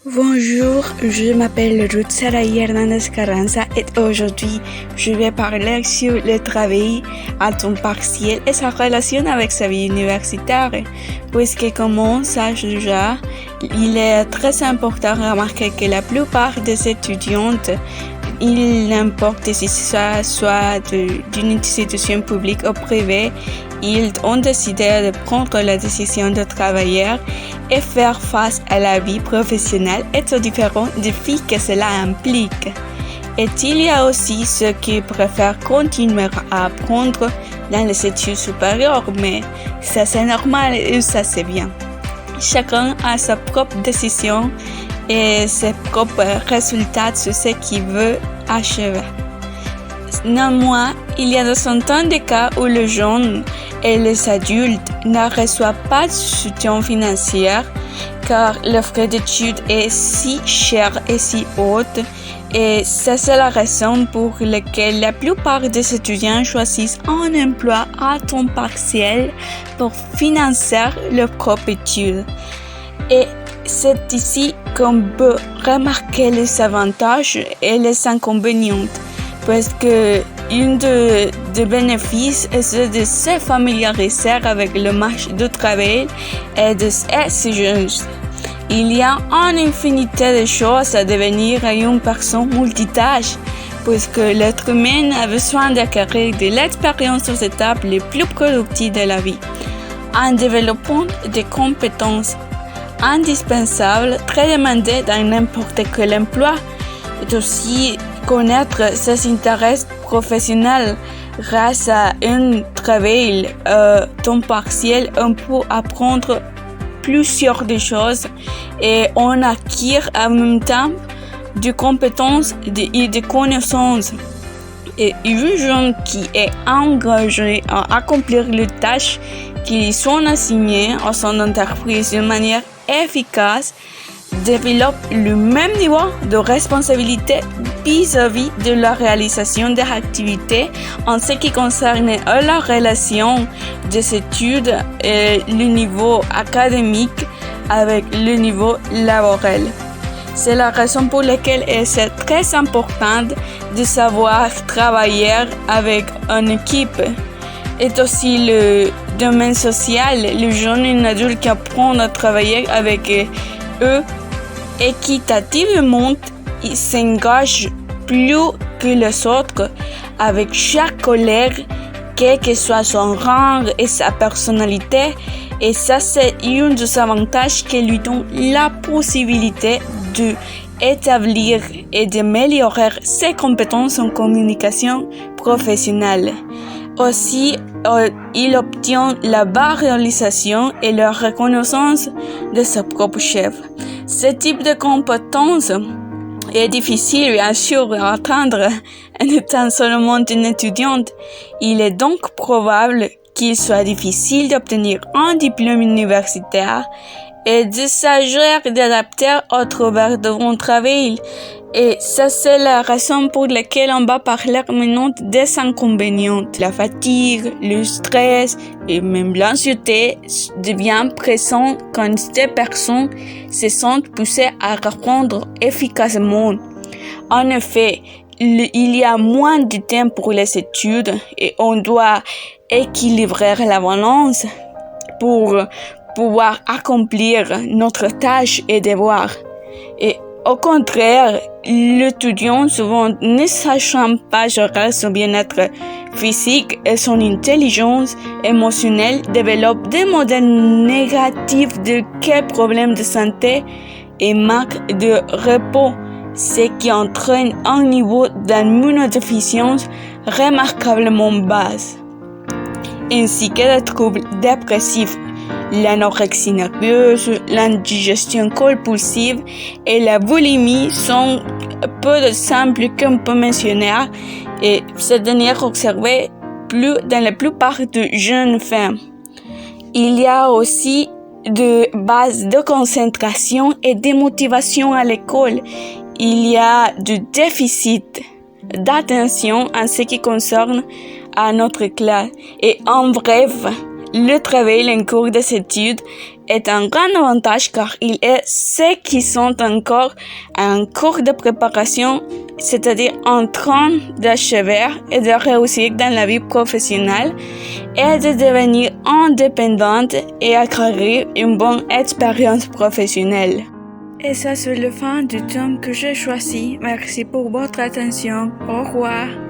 Bonjour, je m'appelle Ruth Sarai Hernandez Carranza et aujourd'hui je vais parler sur le travail à temps partiel et sa relation avec sa vie universitaire. Puisque comme on sache déjà, il est très important de remarquer que la plupart des étudiantes, il n'importe si ça soit d'une institution publique ou privée, ils ont décidé de prendre la décision de travailler et faire face à la vie professionnelle et aux différents défis que cela implique. Et il y a aussi ceux qui préfèrent continuer à apprendre dans les études supérieures, mais ça c'est normal et ça c'est bien. Chacun a sa propre décision et ses propres résultats sur ce qu'il veut achever. Néanmoins, il y a de centaines de cas où les jeunes et les adultes ne reçoivent pas de soutien financier car le frais d'études est si cher et si haut, et ça c'est la raison pour laquelle la plupart des étudiants choisissent un emploi à temps partiel pour financer leurs propres études. Et c'est ici qu'on peut remarquer les avantages et les inconvénients, parce que un des bénéfices est de se familiariser avec le marché du travail et de s'exigences. Il y a une infinité de choses à devenir une personne multitâche, puisque l'être humain a besoin d'acquérir de l'expérience aux étapes les plus productives de la vie, en développant des compétences indispensables, très demandées dans n'importe quel emploi, et aussi connaître ses intérêts professionnels. Grâce à un travail temps partiel, on peut apprendre plusieurs choses et on acquiert en même temps des compétences et des connaissances. Et un jeune qui est engagé à accomplir les tâches qui lui sont assignées à son entreprise de manière efficace développe le même niveau de responsabilité vis-à-vis de la réalisation des activités en ce qui concerne la relation des études et le niveau académique avec le niveau laboral. C'est la raison pour laquelle c'est très important de savoir travailler avec une équipe. Et aussi le domaine social, les jeunes et adultes qui apprennent à travailler avec eux équitativement, ils s'engagent plus que les autres avec chaque collègue, quel que soit son rang et sa personnalité. Et ça, c'est un des avantages qui lui donne la possibilité d'établir et d'améliorer ses compétences en communication professionnelle. Aussi, il obtient la réalisation et la reconnaissance de son propre chef. Ce type de compétence est difficile, bien sûr, à atteindre en étant seulement une étudiante. Il est donc probable qu'il soit difficile d'obtenir un diplôme universitaire et de s'agir d'adapter au travers de mon travail. Et ça, c'est la raison pour laquelle on va parler maintenant des inconvénients. La fatigue, le stress et même l'anxiété deviennent présents quand ces personnes se sentent poussées à répondre efficacement. En effet, il y a moins de temps pour les études et on doit équilibrer la balance pour pouvoir accomplir notre tâche et devoir. Et au contraire, l'étudiant, souvent ne sachant pas gérer son bien-être physique et son intelligence émotionnelle, développe des modèles négatifs de problèmes de santé et manque de repos, ce qui entraîne un niveau d'immunodéficience remarquablement bas, ainsi que des troubles dépressifs. L'anorexie nerveuse, l'indigestion compulsive et la boulimie sont peu d'exemples qu'on peut mentionner, et ces dernières observées dans la plupart des jeunes femmes. Il y a aussi des bases de concentration et de motivation à l'école. Il y a du déficit d'attention en ce qui concerne à notre classe. Et en bref, Le travail en cours des études est un grand avantage car il est ceux qui sont encore en cours de préparation, c'est-à-dire en train d'achever et de réussir dans la vie professionnelle et de devenir indépendante et acquérir une bonne expérience professionnelle. Et ça, c'est le fin du tome que j'ai choisi. Merci pour votre attention. Au revoir.